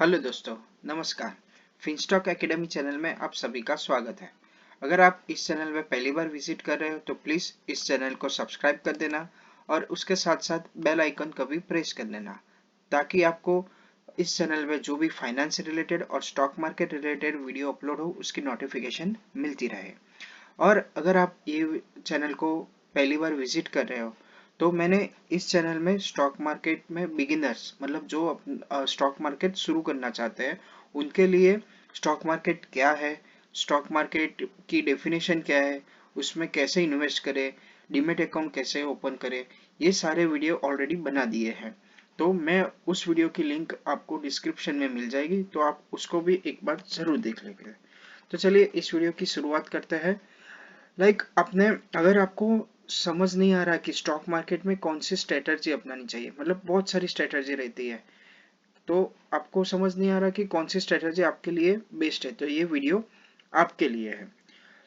Hello दोस्तों, नमस्कार। फिनस्टॉक academy channel में आप सभी का स्वागत है। अगर आप इस चैनल में पहली बार विजिट कर रहे हो तो प्लीज़ इस चैनल को सब्सक्राइब कर देना और उसके साथ साथ बेल आइकन को भी प्रेस कर देना ताकि आपको इस चैनल में जो भी फाइनेंस रिलेटेड और stock market related video upload हो उसकी नोटिफिकेशन मिलती रहे। और अगर आप ये चैनल को पहली बार विजिट कर रहे हो तो मैंने इस चैनल में स्टॉक मार्केट में बिगिनर्स मतलब जो स्टॉक मार्केट शुरू करना चाहते हैं उनके लिए स्टॉक मार्केट क्या है, स्टॉक मार्केट की डेफिनेशन क्या है, उसमें कैसे इन्वेस्ट करें, डीमेट अकाउंट कैसे ओपन करें, ये सारे वीडियो ऑलरेडी बना दिए हैं। तो मैं उस वीडियो की लिंक आपको डिस्क्रिप्शन में मिल जाएगी, तो आप उसको भी एक बार जरूर देख लेंगे। तो चलिए इस वीडियो की शुरुआत करते हैं। आपने अगर आपको समझ नहीं आ रहा कि स्टॉक मार्केट में कौन सी स्ट्रेटजी अपनानी चाहिए, मतलब बहुत सारी स्ट्रेटजी रहती है, तो आपको समझ नहीं आ रहा कि कौन सी स्ट्रेटजी आपके लिए बेस्ट है, तो ये वीडियो आपके लिए है।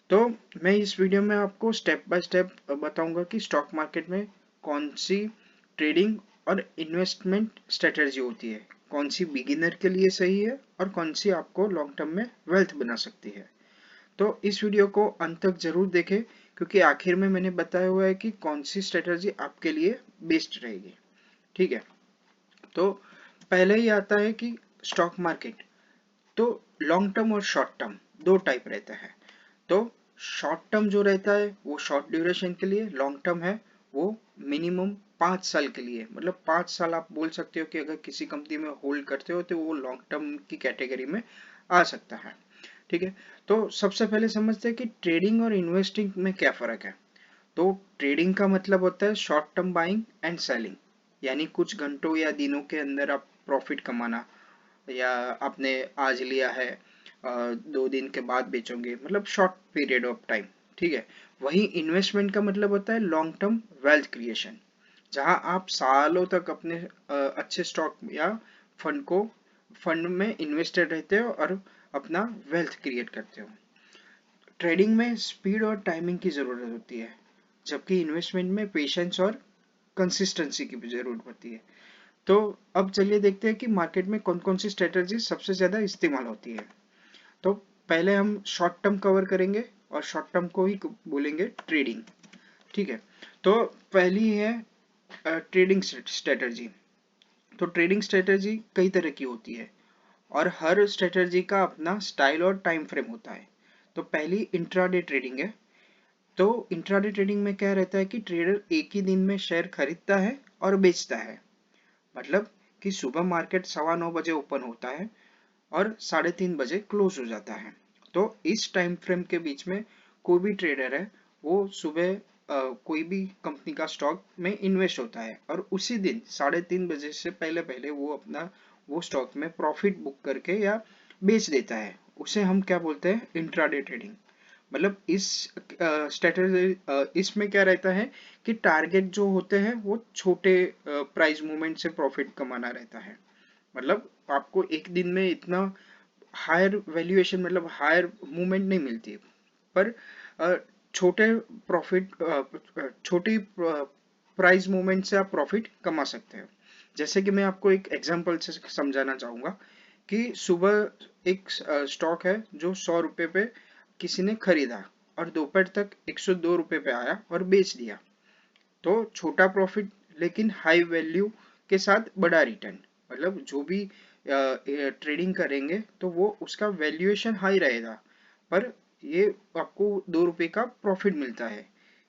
तो मैं इस वीडियो में आपको स्टेप बाय स्टेप बताऊंगा कि स्टॉक मार्केट में कौन सी ट्रेडिंग और इन्वेस्टमेंट स्ट्रेटजी होती है, कौन सी बिगिनर के लिए सही है और कौन सी आपको लॉन्ग टर्म में वेल्थ बना सकती है। तो इस वीडियो को अंत तक जरूर देखें क्योंकि आखिर में मैंने बताया हुआ है कि कौन सी स्ट्रेटजी आपके लिए बेस्ट रहेगी। ठीक है, तो पहले ही आता है कि स्टॉक मार्केट तो लॉन्ग टर्म और शॉर्ट टर्म दो टाइप रहता है। तो शॉर्ट टर्म जो रहता है वो शॉर्ट ड्यूरेशन के लिए, लॉन्ग टर्म है वो मिनिमम 5 साल के लिए, मतलब 5 साल आप बोल सकते हो कि अगर किसी कंपनी में होल्ड करते हो तो वो लॉन्ग टर्म की कैटेगरी में आ सकता है। ठीक है, तो सबसे पहले समझते हैं कि ट्रेडिंग और इन्वेस्टिंग में क्या फर्क है। तो ट्रेडिंग का मतलब होता है short term buying and selling, यानी कुछ घंटों या दिनों के अंदर आप प्रॉफिट कमाना, या आपने आज लिया है 2 दिन के बाद बेचोगे, मतलब शॉर्ट पीरियड ऑफ टाइम। ठीक है, वही इन्वेस्टमेंट का मतलब होता है लॉन्ग टर्म वेल्थ क्रिएशन, जहां आप सालों तक अपने अच्छे स्टॉक या फंड को फंड में इन्वेस्टेड रहते हो और अपना वेल्थ क्रिएट करते हो। ट्रेडिंग में स्पीड और टाइमिंग की जरूरत होती है, जबकि इन्वेस्टमेंट में पेशेंस और कंसिस्टेंसी की भी जरूरत पड़ती है। तो अब चलिए देखते हैं कि मार्केट में कौन कौन सी स्ट्रेटजी सबसे ज्यादा इस्तेमाल होती है। तो पहले हम शॉर्ट टर्म कवर करेंगे और शॉर्ट टर्म को ही बोलेंगे ट्रेडिंग। ठीक है, तो पहली है ट्रेडिंग स्ट्रेटजी। तो ट्रेडिंग स्ट्रेटजी कई तरह की होती है और हर स्ट्रेटजी का अपना स्टाइल और टाइम फ्रेम होता है। तो पहली इंट्राडे ट्रेडिंग है। तो इंट्राडे ट्रेडिंग में क्या रहता है कि ट्रेडर एक ही दिन में शेयर खरीदता है और बेचता है, मतलब कि सुबह मार्केट 9:15 बजे ओपन होता है और 3:30 बजे क्लोज हो जाता है। तो इस टाइम फ्रेम के बीच में कोई भी ट्रेडर है वो सुबह कोई भी कंपनी का स्टॉक में इन्वेस्ट होता है और उसी दिन 3:30 बजे से पहले पहले वो अपना वो स्टॉक में प्रॉफिट बुक करके या बेच देता है। उसे हम क्या बोलते हैं, इंट्राडे ट्रेडिंग। मतलब इस स्ट्रेटजी इसमें क्या रहता है कि टारगेट जो होते हैं वो छोटे प्राइस मूवमेंट से प्रॉफिट कमाना रहता है। मतलब आपको एक दिन में इतना हायर वैल्यूएशन मतलब हायर मूवमेंट नहीं मिलती, पर अ, छोटे प्रॉफिट छोटी प्राइस मूवमेंट से आप प्रॉफिट कमा सकते हो। जैसे कि मैं आपको एक एग्जांपल से समझाना चाहूंगा कि सुबह एक स्टॉक है जो 100 रुपए पे किसी ने खरीदा और दोपहर तक 102 रुपए पे आया और बेच दिया। तो छोटा प्रॉफिट लेकिन हाई वैल्यू के साथ बड़ा रिटर्न, मतलब जो भी ट्रेडिंग करेंगे तो वो उसका वैल्यूएशन हाई रहेगा, पर ये आपको 2 रुपए का प्रॉफिट मिलता है।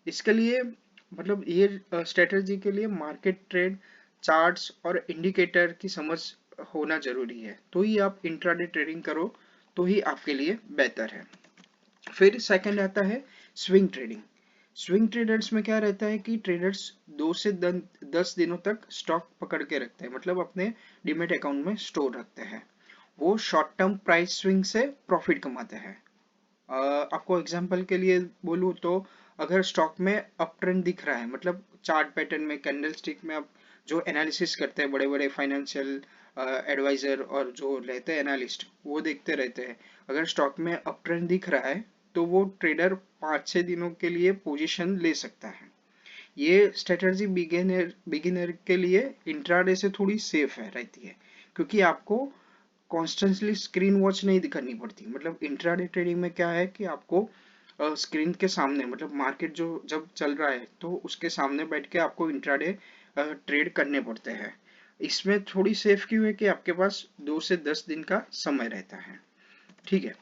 इसके लिए मतलब ये स्ट्रेटजी के लिए मार्केट ट्रेड चार्ट्स और इंडिकेटर की समझ होना जरूरी है, तो ही आप इंट्राडे ट्रेडिंग करो तो ही आपके लिए बेहतर है। फिर सेकंड आता है स्विंग ट्रेडिंग। स्विंग ट्रेडर्स में क्या रहता है कि ट्रेडर्स 2 से 10 दिनों तक स्टॉक पकड़ के रखते हैं, मतलब अपने डीमेट अकाउंट में स्टोर रखते हैं। वो शॉर्ट टर्म प्राइस स्विंग से प्रॉफिट कमाते हैं। आपको एग्जांपल के लिए बोलूँ तो अगर स्टॉक में अप ट्रेंड दिख रहा है, मतलब चार्ट पैटर्न में कैंडल स्टिक में आप जो एनालिसिस करते हैं बड़े बड़े फाइनेंशियल एडवाइजर और जो रहते हैं एनालिस्ट वो देखते रहते हैं, अगर स्टॉक में अप ट्रेंड दिख रहा है तो वो ट्रेडर 5-6 दिनों के लिए पोजीशन ले सकता है। ये स्ट्रेटजी बिगिनर बिगिनर के लिए इंट्राडे से थोड़ी सेफ है रहती है, क्योंकि आपको कॉन्स्टेंटली स्क्रीन वॉच नहीं करनी पड़ती। मतलब इंट्राडे ट्रेडिंग में क्या है कि आपको स्क्रीन के सामने, मतलब मार्केट जो जब चल रहा है तो उसके सामने बैठ के आपको इंट्राडे ट्रेड करने पड़ते हैं। इसमें थोड़ी सेफ क्यों है कि आपके पास 2 से 10 दिन का समय रहता है। ठीक है।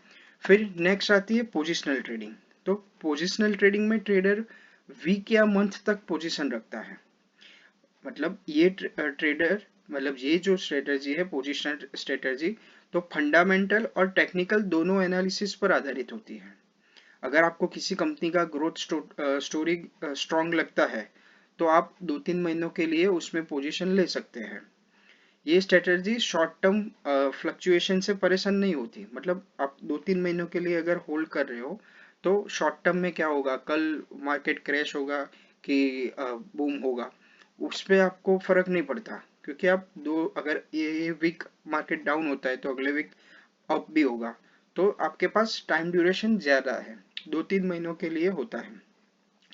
फिर नेक्स्ट आती है पोजिशनल ट्रेडिंग। तो पोजिशनल ट्रेडिंग में ट्रेडर वीक या मंथ तक पोजीशन रखता है। मतलब ये ट्रेडर मतलब ये जो स्ट्रेटजी है पोजिशनल स्ट्रेटजी, तो फंडामेंटल और टेक्निकल दोनों एनालिसिस पर आधारित होती है। अगर आपको किसी कंपनी का ग्रोथ स्टोरी स्ट्रांग लगता है तो आप 2-3 महीनों के लिए उसमें पोजीशन ले सकते हैं। ये स्ट्रेटजी शॉर्ट टर्म फ्लक्चुएशन से परेशान नहीं होती। मतलब आप 2-3 महीनों के लिए अगर होल्ड कर रहे हो तो शॉर्ट टर्म में क्या होगा, कल मार्केट क्रैश होगा कि बूम होगा, उस पर आपको फर्क नहीं पड़ता। क्योंकि आप दो, अगर ये वीक मार्केट डाउन होता है तो अगले वीक अप भी होगा, तो आपके पास टाइम ड्यूरेशन ज्यादा है, 2-3 महीनों के लिए होता है।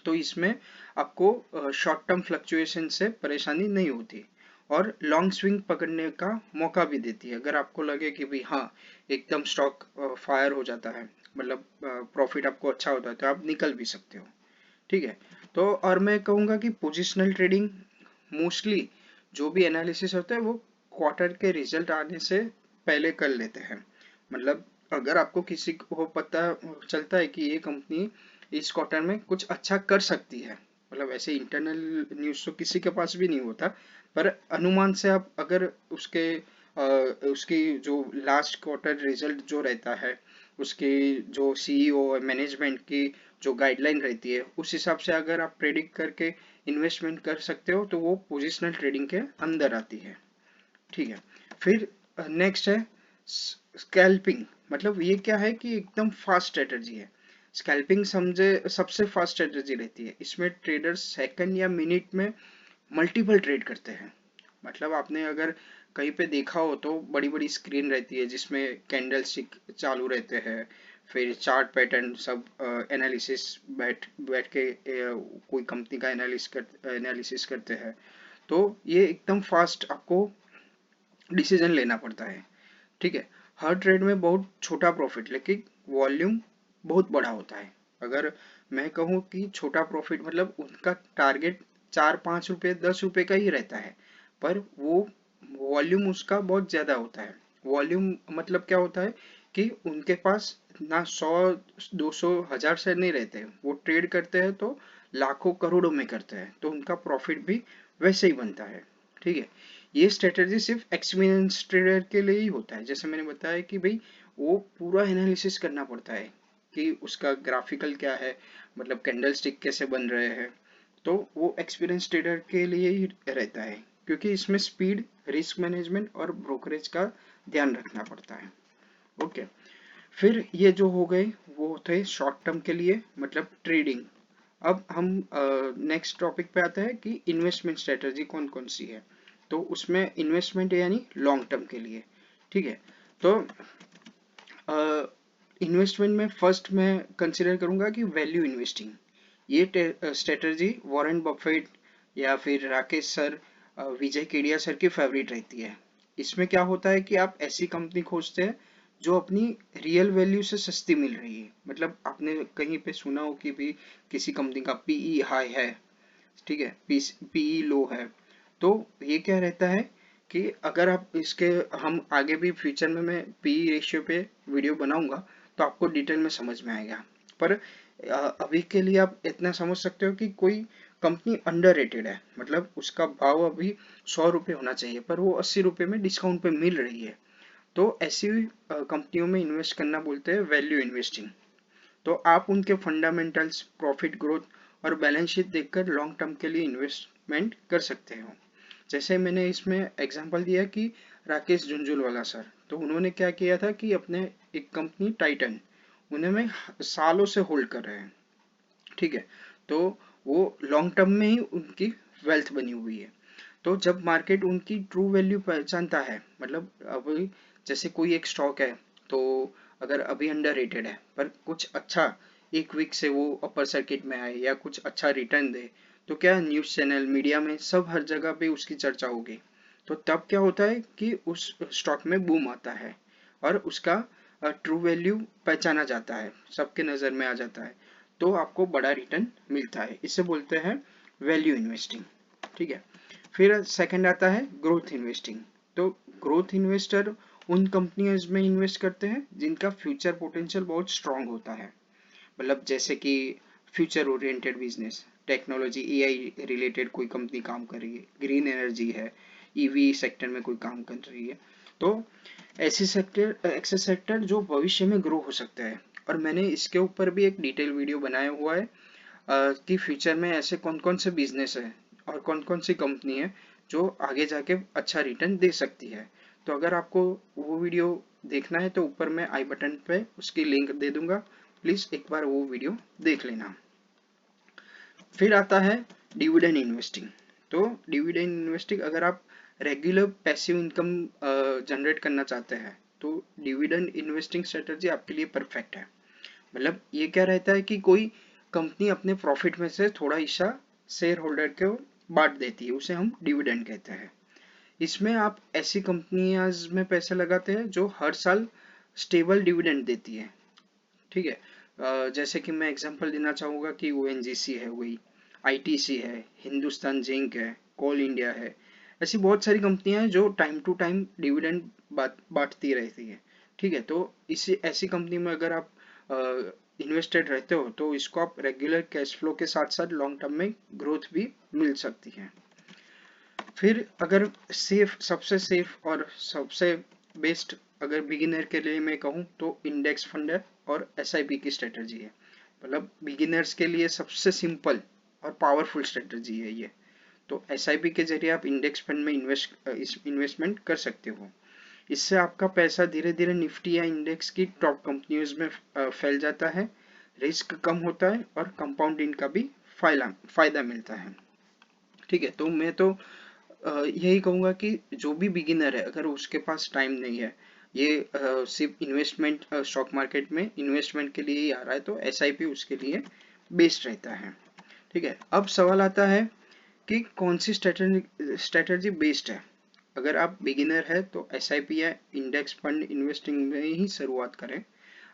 तो इसमें आपको शॉर्ट टर्म फ्लक्चुएशन से परेशानी नहीं होती और लॉन्ग स्विंग पकड़ने का मौका भी देती है। अगर आपको लगे कि भाई हाँ एकदम स्टॉक फायर हो जाता है, मतलब प्रॉफिट आपको अच्छा होता है, तो आप निकल भी सकते हो। ठीक है। तो और मैं कहूँगा कि पोजिशनल ट्रेडिंग मोस्टली जो भी एनालिसिस होता है वो क्वार्टर के रिजल्ट आने से पहले कर लेते हैं। मतलब अगर आपको किसी को पता चलता है कि ये कंपनी इस क्वार्टर में कुछ अच्छा कर सकती है, मतलब ऐसे इंटरनल न्यूज़ तो किसी के पास भी नहीं होता, पर अनुमान से आप अगर उसकी जो लास्ट क्वार्टर रिजल्ट जो रहता है, उसकी जो सीईओ और मैनेजमेंट की जो गाइडलाइन रहती है, उस हिसाब से अगर आप प्रेडिक्ट करके इन्वेस्टमेंट कर सकते हो तो वो पोजिशनल ट्रेडिंग के अंदर आती है। ठीक है। फिर नेक्स्ट है स्कैल्पिंग। मतलब ये क्या है कि एकदम फास्ट स्ट्रेटजी है। स्कैल्पिंग समझे सबसे फास्ट स्ट्रेटजी रहती है। इसमें ट्रेडर्स सेकंड या मिनट में मल्टीपल ट्रेड करते हैं। मतलब आपने अगर कहीं पे देखा हो तो बड़ी बड़ी स्क्रीन रहती है जिसमें कैंडल स्टिक चालू रहते हैं, फिर चार्ट पैटर्न सब एनालिसिस बैठ बैठ के कोई कंपनी का एनालिसिस करते हैं। तो ये एकदम फास्ट आपको डिसीजन लेना पड़ता है। ठीक है। हर ट्रेड में बहुत छोटा प्रॉफिट लेकिन वॉल्यूम बहुत बड़ा होता है। अगर मैं कहूँ कि छोटा प्रॉफिट मतलब उनका टारगेट 4-5 रुपये 10 रुपये का ही रहता है, पर वो वॉल्यूम उसका बहुत ज्यादा होता है। वॉल्यूम मतलब क्या होता है कि उनके पास ना 100 200 1000 शेयर नहीं रहते, वो ट्रेड करते हैं तो लाखों करोड़ों में करते हैं, तो उनका प्रॉफिट भी वैसे ही बनता है। ठीक है। ये स्ट्रेटजी सिर्फ एक्सपीरियंस ट्रेडर के लिए ही होता है। जैसे मैंने बताया कि भाई वो पूरा एनालिसिस करना पड़ता है कि उसका ग्राफिकल क्या है, मतलब कैंडल स्टिक कैसे बन रहे हैं, तो वो एक्सपीरियंस ट्रेडर के लिए ही रहता है। क्योंकि इसमें स्पीड, रिस्क मैनेजमेंट और ब्रोकरेज का ध्यान रखना पड़ता है। ओके। फिर ये जो हो गए वो होते हैं शॉर्ट टर्म के लिए, मतलब ट्रेडिंग। अब हम नेक्स्ट टॉपिक पे आते हैं कि इन्वेस्टमेंट स्ट्रेटजी कौन कौन सी है। तो उसमें इन्वेस्टमेंट यानी लॉन्ग टर्म के लिए। ठीक है। तो इन्वेस्टमेंट में फर्स्ट मैं कंसिडर करूंगा कि वैल्यू इन्वेस्टिंग। ये स्ट्रेटजी वॉरेन बफेट या फिर राकेश सर, विजय केडिया सर की फेवरेट रहती है। इसमें क्या होता है कि आप ऐसी कंपनी खोजते हैं जो अपनी रियल वैल्यू से सस्ती मिल रही है। मतलब आपने कहीं पे सुना हो कि भी किसी कंपनी का पीई हाई है, ठीक है, पीई लो है, तो ये क्या रहता है कि अगर आप इसके, हम आगे भी फ्यूचर में मैं पीई रेशियो पे वीडियो बनाऊंगा तो आपको डिटेल में समझ में आएगा। पर अभी के लिए आप इतना समझ सकते हो कि कोई कंपनी अंडर रेटेड है, मतलब उसका भाव अभी 100 रुपये होना चाहिए पर वो 80 रुपये में डिस्काउंट पे मिल रही है, तो ऐसी कंपनियों में इन्वेस्ट करना बोलते हैं वैल्यू इन्वेस्टिंग। तो आप उनके फंडामेंटल्स, प्रॉफिट ग्रोथ और बैलेंस शीट देखकर लॉन्ग टर्म के लिए इन्वेस्टमेंट कर सकते हो। जैसे मैंने इसमें एग्जांपल दिया कि राकेश झुंझुनवाला सर, तो उन्होंने क्या किया था कि अपने एक कंपनी टाइटन, उन्हें में सालों से होल्ड कर रहे हैं। ठीक है। तो वो लॉन्ग टर्म में ही उनकी वेल्थ बनी हुई है। तो जब मार्केट उनकी ट्रू वैल्यू पहचानता है, मतलब अभी जैसे कोई एक स्टॉक है, तो अगर अभी अंडर रेटेड है पर कुछ अच्छा एक वीक से वो अपर सर्किट में आए या कुछ अच्छा रिटर्न दे, तो क्या न्यूज़ चैनल मीडिया में सब हर जगह पे उसकी चर्चा होगी। तो तब क्या होता है कि उस स्टॉक में बूम आता है और उसका ट्रू वैल्यू पहचाना जाता है, सबके नज़र में आ जाता है, तो आपको बड़ा रिटर्न मिलता है। इसे बोलते हैं वैल्यू इन्वेस्टिंग। ठीक है। फिर सेकंड आता है ग्रोथ इन्वेस्टिंग। तो ग्रोथ इन्वेस्टर उन कंपनियों में इन्वेस्ट करते हैं जिनका फ्यूचर पोटेंशियल बहुत स्ट्रांग होता है। मतलब जैसे कि future oriented business, technology, AI related कोई कंपनी काम कर रही है, ग्रीन एनर्जी है, ईवी सेक्टर में कोई काम कर रही है, तो ऐसे सेक्टर जो भविष्य में ग्रो हो सकते हैं। और मैंने इसके ऊपर भी एक डिटेल वीडियो बनाया हुआ है कि फ्यूचर में ऐसे कौन कौन से बिजनेस है और कौन कौन सी कंपनी है जो आगे जाके अच्छा रिटर्न दे सकती है। तो अगर आपको वो वीडियो देखना है तो ऊपर मैं आई बटन पे उसकी लिंक दे दूंगा, प्लीज एक बार वो वीडियो देख लेना। फिर आता है डिविडेंड इन्वेस्टिंग। तो डिविडेंड इन्वेस्टिंग, अगर आप रेगुलर पैसिव इनकम जनरेट करना चाहते हैं तो डिविडेंड इन्वेस्टिंग स्ट्रेटजी आपके लिए परफेक्ट है। मतलब ये क्या रहता है कि कोई कंपनी अपने प्रॉफिट में से थोड़ा हिस्सा शेयर होल्डर को बांट देती है, उसे हम डिविडेंड कहते हैं। इसमें आप ऐसी कंपनियां में पैसे लगाते हैं जो हर साल स्टेबल डिविडेंड देती है। ठीक है। जैसे कि मैं एग्जांपल देना चाहूंगा कि ओएनजीसी है, वही आईटीसी है, हिंदुस्तान जिंक है, कोल इंडिया है। ऐसी बहुत सारी कंपनियां हैं जो टाइम टू टाइम डिविडेंड बांटती रहती है। ठीक है। तो इसी ऐसी कंपनी में अगर आप इन्वेस्टेड रहते हो तो इसको आप रेगुलर कैश फ्लो के साथ साथ लॉन्ग टर्म में ग्रोथ भी मिल सकती है। फिर अगर सबसे सेफ और सबसे बेस्ट अगर बिगिनर के लिए मैं कहूँ तो इंडेक्स फंड है और एसआईपी की स्ट्रेटजी है। मतलब बिगिनर्स के लिए सबसे सिंपल और पावरफुल स्ट्रेटजी है ये। तो एसआईपी के जरिए आप इंडेक्स फंड में इन्वेस्टमेंट कर सकते हो। इससे आपका पैसा धीरे धीरे निफ्टी या इंडेक्स की टॉप कंपनियों में फैल जाता है, रिस्क कम होता है और कंपाउंडिंग का भी फायदा मिलता है। ठीक है। तो मैं तो यही कहूंगा कि जो भी बिगिनर है अगर उसके पास टाइम नहीं है, ये सिर्फ इन्वेस्टमेंट स्टॉक मार्केट में इन्वेस्टमेंट के लिए ही आ रहा है, तो एसआईपी उसके लिए बेस्ट रहता है। ठीक है। अब सवाल आता है कि कौन सी स्ट्रेटजी बेस्ट है। अगर आप बिगिनर है तो एसआईपी या इंडेक्स फंड इन्वेस्टिंग में ही शुरुआत करें।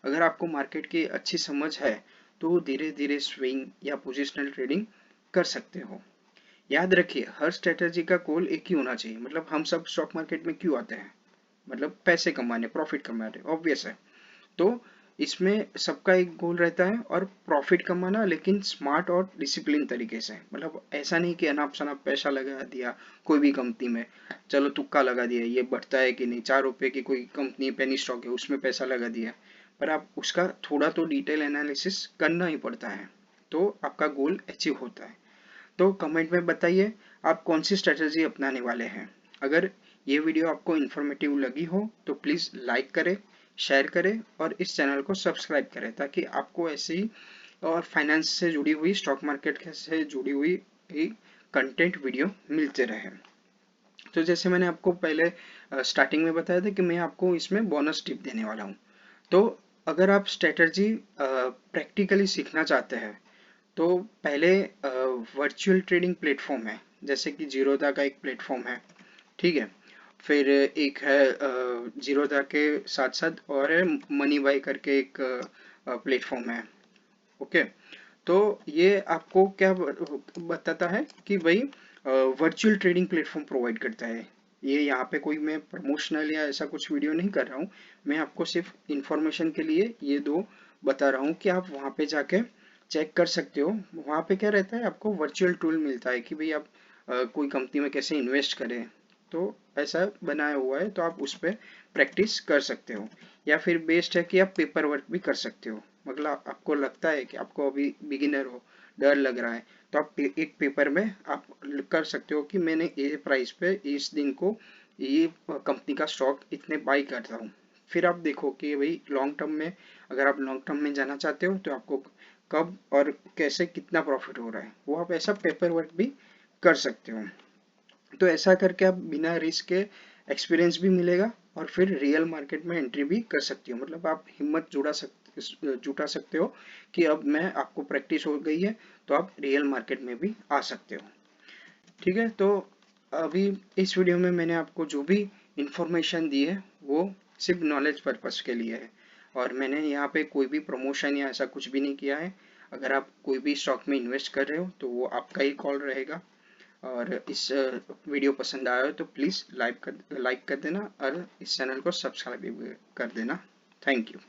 अगर आपको मार्केट की अच्छी समझ है तो धीरे धीरे स्विंग या पोजिशनल ट्रेडिंग कर सकते हो। याद रखिए हर स्ट्रेटजी का गोल एक ही होना चाहिए। मतलब हम सब स्टॉक मार्केट में क्यों आते हैं? मतलब पैसे कमाने, प्रॉफिट कमाने, ऑब्वियस है। तो इसमें सबका एक गोल रहता है और प्रॉफिट कमाना, लेकिन स्मार्ट और डिसिप्लिन तरीके से। मतलब ऐसा नहीं कि अनाप शनाप पैसा लगा दिया कोई भी कंपनी में, चलो तुक्का लगा दिया, ये बढ़ता है कि नहीं, 4 रुपए की कोई कंपनी पेनी स्टॉक है उसमें पैसा लगा दिया, पर आप उसका थोड़ा तो डिटेल एनालिसिस करना ही पड़ता है, तो आपका गोल अचीव होता है। तो कमेंट में बताइए आप कौन सी स्ट्रेटजी अपनाने वाले हैं। अगर ये वीडियो आपको इन्फॉर्मेटिव लगी हो तो प्लीज़ लाइक करें, शेयर करें और इस चैनल को सब्सक्राइब करें ताकि आपको ऐसी और फाइनेंस से जुड़ी हुई, स्टॉक मार्केट से जुड़ी हुई कंटेंट वीडियो मिलते रहे। तो जैसे मैंने आपको पहले स्टार्टिंग में बताया था कि मैं आपको इसमें बोनस टिप देने वाला हूँ। तो अगर आप स्ट्रेटजी प्रैक्टिकली सीखना चाहते हैं तो पहले वर्चुअल ट्रेडिंग प्लेटफॉर्म है, जैसे कि जीरोधा का एक प्लेटफॉर्म है। ठीक है। फिर एक है जीरोधा के साथ साथ और है मनी बाय करके एक प्लेटफॉर्म है। ओके। तो ये आपको क्या बताता है कि भाई वर्चुअल ट्रेडिंग प्लेटफॉर्म प्रोवाइड करता है। ये यहाँ पे कोई मैं प्रमोशनल या ऐसा कुछ वीडियो नहीं कर रहा हूँ, मैं आपको सिर्फ इंफॉर्मेशन के लिए ये दो बता रहा हूँ कि आप वहाँ पे जाके चेक कर सकते हो। वहाँ पे क्या रहता है, आपको वर्चुअल टूल मिलता है कि भाई आप कोई कंपनी में कैसे इन्वेस्ट करें। तो ऐसा बनाया हुआ है, तो आप उस पर प्रैक्टिस कर सकते हो। या फिर बेस्ट है कि आप पेपर वर्क भी कर सकते हो। मतलब आपको लगता है कि आपको अभी बिगिनर हो, डर लग रहा है, तो आप एक पेपर में आप कर सकते हो कि मैंने ये प्राइस पे इस दिन को ये कंपनी का स्टॉक इतने बाई करता हूँ। फिर आप देखो कि भाई लॉन्ग टर्म में, अगर आप लॉन्ग टर्म में जाना चाहते हो तो आपको कब और कैसे कितना प्रॉफिट हो रहा है, वो आप ऐसा पेपर वर्क भी कर सकते हो। तो ऐसा करके आप बिना रिस्क के एक्सपीरियंस भी मिलेगा और फिर रियल मार्केट में एंट्री भी कर सकती हो। मतलब आप हिम्मत जुटा सकते हो कि अब मैं, आपको प्रैक्टिस हो गई है तो आप रियल मार्केट में भी आ सकते हो। ठीक है। तो अभी इस वीडियो में मैंने आपको जो भी इंफॉर्मेशन दी है वो सिर्फ नॉलेज पर्पस के लिए है, और मैंने यहाँ पे कोई भी प्रमोशन या ऐसा कुछ भी नहीं किया है। अगर आप कोई भी स्टॉक में इन्वेस्ट कर रहे हो तो वो आपका ही कॉल रहेगा। और इस वीडियो पसंद आया हो तो प्लीज़ लाइक कर देना, और इस चैनल को सब्सक्राइब भी कर देना। Thank you.